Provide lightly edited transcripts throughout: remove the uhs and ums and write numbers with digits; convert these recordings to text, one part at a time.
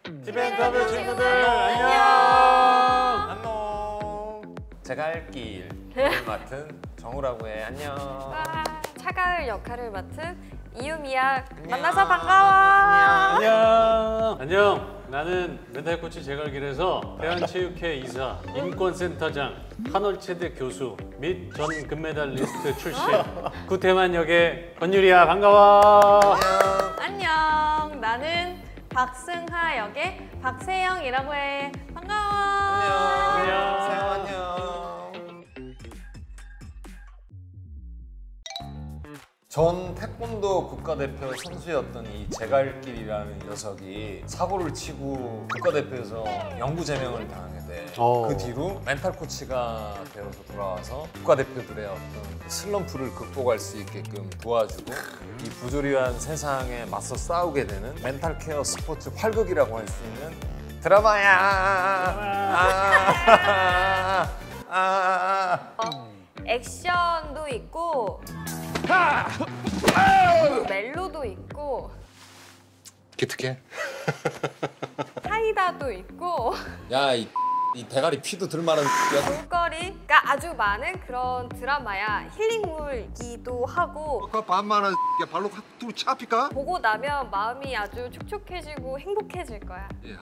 티벤터뷰 친구들 안녕. 안녕. 제가 할 길을 맡은 정우라고 해. 안녕. 차가을 역할을 맡은 이유미야. 만나서 반가워. 안녕. 안녕. 나는 멘탈 코치 제갈길에서 대한체육회 이사, 인권센터장, 한월체대 교수 및 전 금메달리스트 출신 구태만 역의 권유리야. 반가워. 안녕. 나는 박승하 역의 박세영이라고 해. 반가워. 안녕. 세영 안녕. 전 태권도 국가대표 선수였던 이 제갈길이라는 녀석이 사고를 치고 국가대표에서 영구 제명을 당하게 돼. 그 뒤로 멘탈 코치가 되어서 돌아와서 국가대표들의 어떤 그 슬럼프를 극복할 수 있게끔 도와주고 이 부조리한 세상에 맞서 싸우게 되는 멘탈 케어 스포츠 활극이라고 할 수 있는 드라마야. 액션도 있고 멜로도 있고 기특해. 사이다도 있고 야, 이 대가리 피도 들만한 볼거리가 아주 많은 그런 드라마야. 힐링물이기도 하고 아까 반만한 발로 확 뚫어 차필까? 보고 나면 마음이 아주 촉촉해지고 행복해질 거야. 예,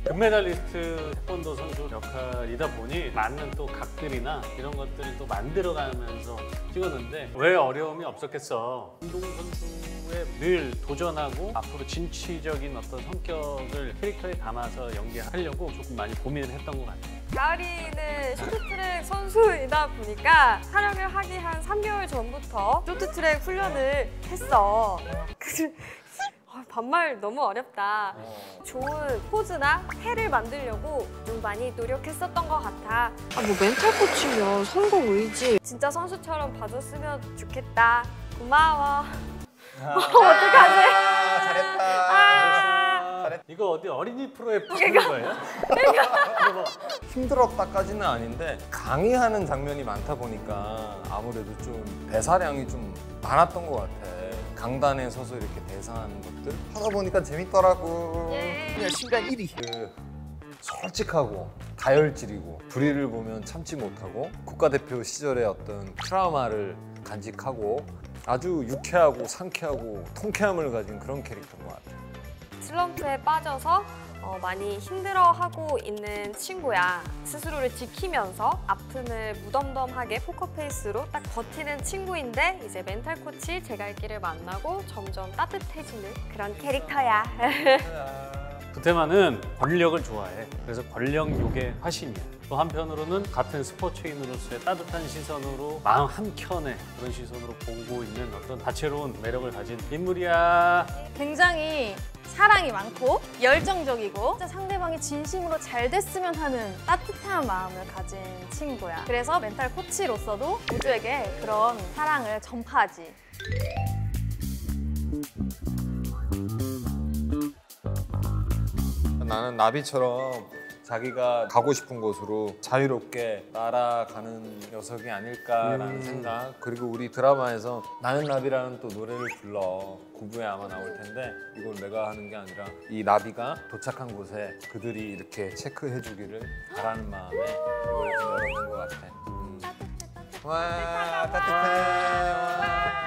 금메달리스트 태권도 선수 역할이다 보니 맞는 또 각들이나 이런 것들을 또 만들어가면서 찍었는데 왜 어려움이 없었겠어. 운동선수에 늘 도전하고 앞으로 진취적인 어떤 성격을 캐릭터에 담아서 연기하려고 조금 많이 고민을 했던 것 같아요. 가을이는 쇼트트랙 선수이다 보니까 촬영을 하기 한 3개월 전부터 쇼트트랙 훈련을 했어. 반말 너무 어렵다. 좋은 포즈나 태를 만들려고 좀 많이 노력했었던 것 같아. 뭐 멘탈 코치면 성공 의지. 진짜 선수처럼 봐줬으면 좋겠다. 고마워. 어떡하지? 잘했다. 이거 어디 어린이 프로에 뽑는 거예요? 힘들었다까지는 아닌데 강의하는 장면이 많다 보니까 아무래도 좀 대사량이 좀 많았던 것 같아. 강단에 서서 이렇게 대사하는 것들 하다 보니까 재밌더라고. 그냥 신간 1위. 그 솔직하고 다혈질이고 불의를 보면 참지 못하고 국가대표 시절의 어떤 트라우마를 간직하고 아주 유쾌하고 상쾌하고 통쾌함을 가진 그런 캐릭터인 것 같아요. 슬럼프에 빠져서 많이 힘들어하고 있는 친구야. 스스로를 지키면서 아픔을 무덤덤하게 포커페이스로 딱 버티는 친구인데 이제 멘탈 코치 제갈길을 만나고 점점 따뜻해지는 그런 캐릭터야. 구태만은 권력을 좋아해. 그래서 권력욕의 화신이야. 또 한편으로는 같은 스포츠인으로서의 따뜻한 시선으로 마음 한켠에 그런 시선으로 보고 있는 어떤 다채로운 매력을 가진 인물이야. 굉장히 사랑이 많고 열정적이고 진짜 상대방이 진심으로 잘 됐으면 하는 따뜻한 마음을 가진 친구야. 그래서 멘탈 코치로서도 모두에게 그런 사랑을 전파하지. 나는 나비처럼 자기가 가고 싶은 곳으로 자유롭게 날아가는 녀석이 아닐까라는 생각. 그리고 우리 드라마에서 나는 나비라는 또 노래를 불러. 9부에 아마 나올 텐데 이걸 내가 하는 게 아니라 이 나비가 도착한 곳에 그들이 이렇게 체크해 주기를 바라는 마음에 이걸 좀 열어본 것 같아. 와, 따뜻해.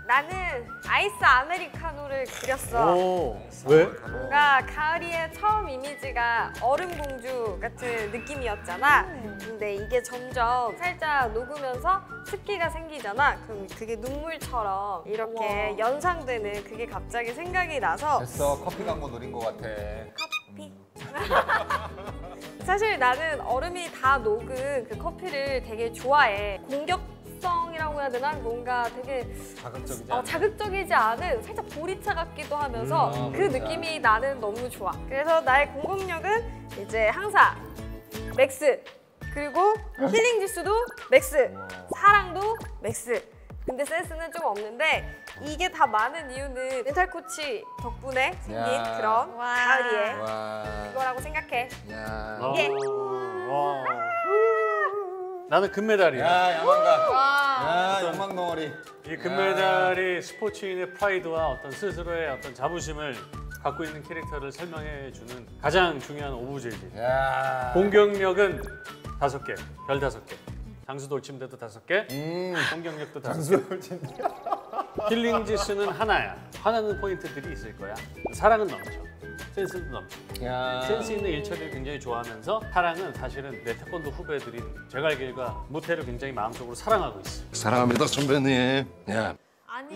나는 아이스 아메리카노를 그렸어. 오, 왜? 뭔가 가을이의 처음 이미지가 얼음 공주 같은 느낌이었잖아. 근데 이게 점점 살짝 녹으면서 습기가 생기잖아. 그럼 그게 눈물처럼 이렇게 연상되는 그게 갑자기 생각이 나서 됐어, 커피 광고 노린 것 같아. 커피. 사실 나는 얼음이 다 녹은 그 커피를 되게 좋아해. 공격성이라고 해야 되나? 뭔가 되게 자극적이지 않은 살짝 보리차 같기도 하면서 그 느낌이 나는 너무 좋아. 그래서 나의 공격력은 이제 항상 맥스, 그리고 힐링 지수도 맥스, 사랑도 맥스. 근데 센스는 좀 없는데 이게 다 많은 이유는 멘탈 코치 덕분에 생긴 그런 가을이의 그거라고 생각해. 야. 예. 나는 금메달이야. 야 야망가. 와. 야 야망 덩어리. 이 금메달이 스포츠인의 프라이드와 어떤 스스로의 어떤 자부심을 갖고 있는 캐릭터를 설명해주는 가장 중요한 오브제이지. 야. 공격력은 5개, 별 5개. 장수 돌침대도 5개, 공격력도 5개. 장수 돌침대. 힐링 지수는 하나야. 화나는 포인트들이 있을 거야. 사랑은 넘쳐. 센스도 넘쳐. 야. 센스 있는 일처리를 굉장히 좋아하면서 사랑은 사실은 내 태권도 후배들인 제갈길과 무태를 굉장히 마음속으로 사랑하고 있어. 사랑합니다 선배님. 야. 아니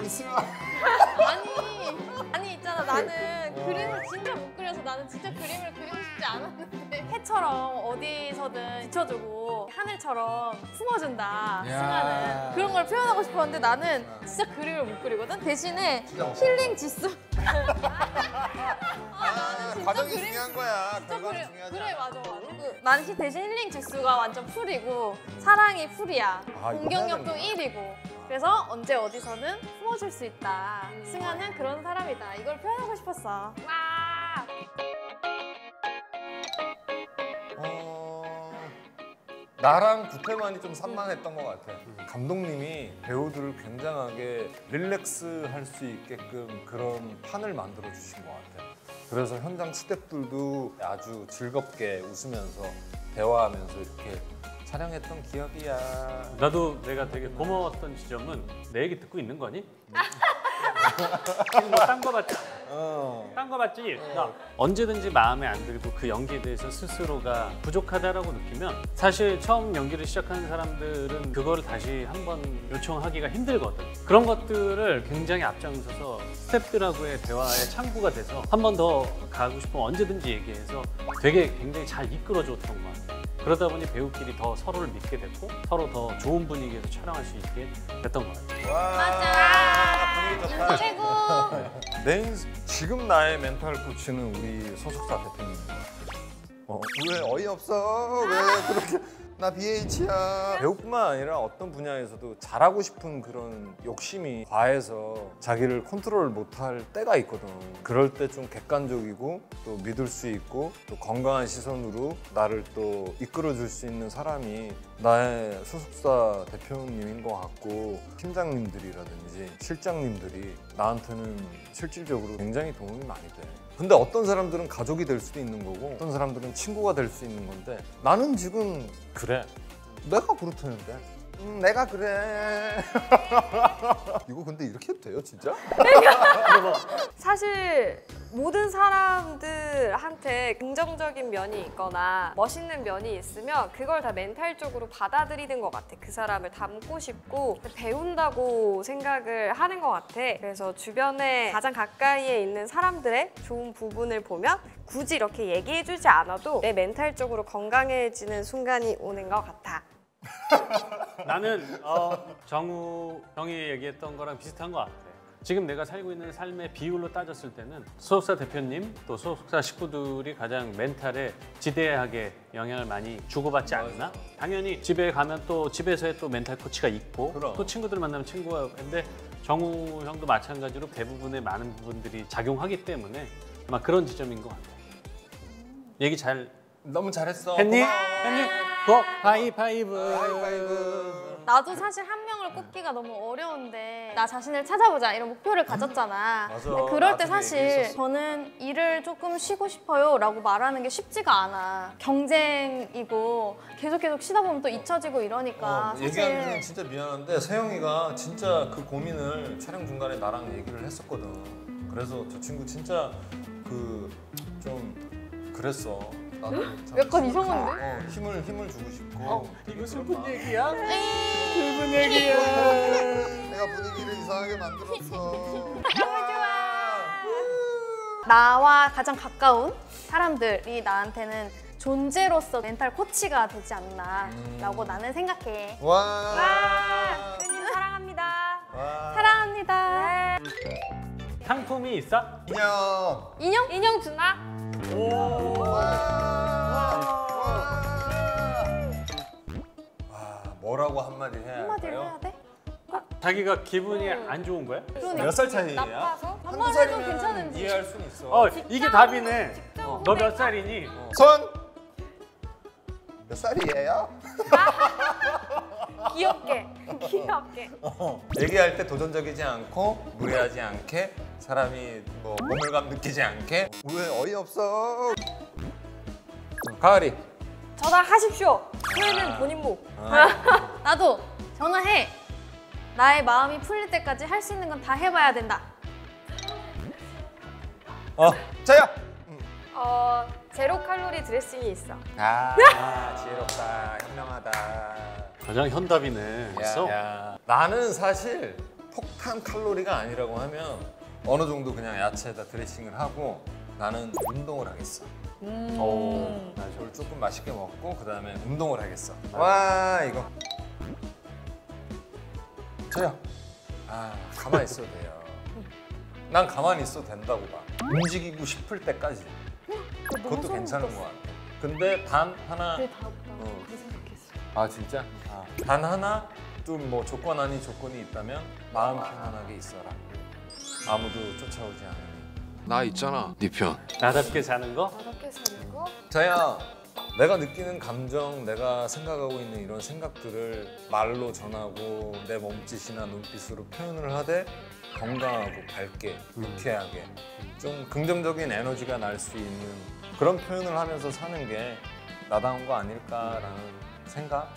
있잖아. 나는 그림을 진짜 못 그려서 나는 진짜 그림을 그리고 싶지 않았는데 해처럼 어디서든 비춰주고 하늘처럼 품어준다 승아는 그런 걸 표현하고 싶었는데 나는 진짜 그림을 못 그리거든. 대신에 힐링 지수 과정이 그림- 중요한 거야. 진짜 결과는 중요하지 그래 않아. 맞아. 난 대신 힐링 지수가 완전 풀이고 사랑이 풀이야. 아, 이거 공격력도 해야 1이고. 그래서 언제 어디서는 품어줄 수 있다. 승아는 그런 사람이다. 이걸 표현하고 싶었어. 와. 나랑 구태만이 좀 산만했던 것 같아. 감독님이 배우들을 굉장하게 릴렉스 할 수 있게끔 그런 판을 만들어 주신 것 같아. 그래서 현장 스태프들도 아주 즐겁게 웃으면서 대화하면서 이렇게 촬영했던 기억이야. 나도 내가 되게 고마웠던 지점은 내 얘기 듣고 있는 거니? 지금 뭐딴 거 봤지? 딴 거 봤지? 야, 언제든지 마음에 안 들고 그 연기에 대해서 스스로가 부족하다라고 느끼면 사실 처음 연기를 시작하는 사람들은 그거를 다시 한번 요청하기가 힘들거든. 그런 것들을 굉장히 앞장서서 스태프들하고의 대화의 창구가 돼서 한 번 더 가고 싶으면 언제든지 얘기해서 되게 굉장히 잘 이끌어줬던 것 같아. 그러다 보니 배우끼리 더 서로를 믿게 됐고 서로 더 좋은 분위기에서 촬영할 수 있게 됐던 것 같아요. 와, 맞아. 분위기 좋다. 최고. 지금 나의 멘탈 코치는 우리 소속사 대표님. 왜 어이없어? 왜 그렇게 나 BH야. 배우뿐만 아니라 어떤 분야에서도 잘하고 싶은 그런 욕심이 과해서 자기를 컨트롤 못할 때가 있거든. 그럴 때 좀 객관적이고 또 믿을 수 있고 또 건강한 시선으로 나를 또 이끌어줄 수 있는 사람이 나의 소속사 대표님인 것 같고 팀장님들이라든지 실장님들이 나한테는 실질적으로 굉장히 도움이 많이 돼. 근데 어떤 사람들은 가족이 될 수도 있는 거고 어떤 사람들은 친구가 될 수 있는 건데 나는 지금 그래. 내가 그렇다는데. 내가 그래. 이거 근데 이렇게 해도 돼요, 진짜? 사실 모든 사람들한테 긍정적인 면이 있거나 멋있는 면이 있으면 그걸 다 멘탈적으로 받아들이는 것 같아. 그 사람을 닮고 싶고 배운다고 생각을 하는 것 같아. 그래서 주변에 가장 가까이에 있는 사람들의 좋은 부분을 보면 굳이 이렇게 얘기해주지 않아도 내 멘탈적으로 건강해지는 순간이 오는 것 같아. 나는 정우 형이 얘기했던 거랑 비슷한 것 같아. 지금 내가 살고 있는 삶의 비율로 따졌을 때는 소속사 대표님 또 소속사 식구들이 가장 멘탈에 지대하게 영향을 많이 주고받지 않나? 당연히 집에 가면 또 집에서의 또 멘탈 코치가 있고 그럼. 또 친구들 만나면 친구가 있는데 정우 형도 마찬가지로 대부분의 많은 부분들이 작용하기 때문에 아마 그런 지점인 것 같아. 얘기 잘 너무 잘했어. 했니? 고마워. 했니? 고 하이파이브. 하이파이브. 나도 사실 한 명을 꼽기가 너무 어려운데 나 자신을 찾아보자 이런 목표를 가졌잖아. 맞아. 근데 그럴 때 나중에 사실 얘기했었어. 저는 일을 조금 쉬고 싶어요 라고 말하는 게 쉽지가 않아. 경쟁이고 계속 쉬다 보면 또 잊혀지고 이러니까 얘기하는 건 사실 진짜 미안한데 세영이가 진짜 그 고민을 촬영 중간에 나랑 얘기를 했었거든. 그래서 저 친구 진짜 그 좀 그랬어. 나도 참 약간 이상한데? 힘을 주고 싶고. 이거 슬픈 얘기야? 에이, 슬픈 얘기야. 내가 분위기를 이상하게 만들었어. 너무 좋아. 나와 가장 가까운 사람들이 나한테는 존재로서 멘탈 코치가 되지 않나 라고 나는 생각해. 와. 선생님 사랑합니다. 와. 사랑합니다. 상품이 있어? 인형. 인형? 인형 주나? 뭐라고 한마디 해야 한마디 할까요? 해야 돼? 자기가 기분이 안 좋은 거야? 그러니까. 몇 살 차이야? 나빠서? 한번 해도 괜찮은지. 이해할 수는 있어. 이게 답이네. 너 몇 살이니? 손. 몇 살이에요? 귀엽게 귀엽게. 얘기할 때 도전적이지 않고 무례하지 않게 사람이 뭐 모멸감 느끼지 않게. 왜 어이없어? 가을이. 전화하십시오. 후회는 본인 목. 나도 전화해. 나의 마음이 풀릴 때까지 할 수 있는 건 다 해봐야 된다. 저요. 제로 칼로리 드레싱이 있어. 지혜롭다, 현명하다. 가장 현답이네. 있어? 야. 나는 사실 폭탄 칼로리가 아니라고 하면 어느 정도 그냥 야채에다 드레싱을 하고 나는 운동을 하겠어. 저를 조금 맛있게 먹고 그 다음에 운동을 하겠어. 와 이거. 저요. 가만히 있어도 돼요. 난 가만히 있어도 된다고 봐. 움직이고 싶을 때까지. 그것도 괜찮은 것 같아. 근데 단 하나. 그래 다 생각했어. 진짜? 단 하나 좀 뭐 조건 아닌 조건이 있다면 마음 편안하게 있어라. 아무도 쫓아오지 않으니. 나 있잖아. 네 편. 나답게 사는 거? 어렵게 사는 거? 저야 내가 느끼는 감정, 내가 생각하고 있는 이런 생각들을 말로 전하고 내 몸짓이나 눈빛으로 표현을 하되 건강하고 밝게, 유쾌하게 좀 긍정적인 에너지가 날 수 있는 그런 표현을 하면서 사는 게 나다운 거 아닐까라는 생각?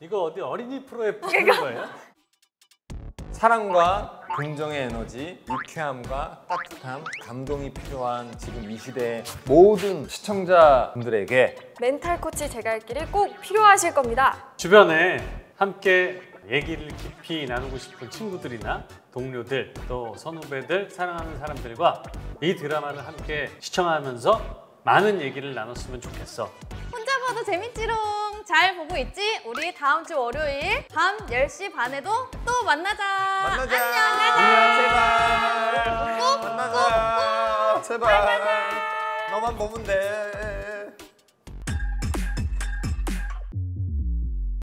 이거 어디 어린이 프로에 부르는 거예요? 사랑과 긍정의 에너지, 유쾌함과 따뜻함, 감동이 필요한 지금 이 시대의 모든 시청자분들에게 멘탈 코치 제갈길이 꼭 필요하실 겁니다. 주변에 함께 얘기를 깊이 나누고 싶은 친구들이나 동료들, 또 선후배들, 사랑하는 사람들과 이 드라마를 함께 시청하면서 많은 얘기를 나눴으면 좋겠어. 혼자 봐도 재밌지롱. 잘 보고 있지? 우리 다음 주 월요일 밤 10시 반에도 또 만나자. 만나자. 안녕. 제발. 만나자. 제발. 너만 보면 돼.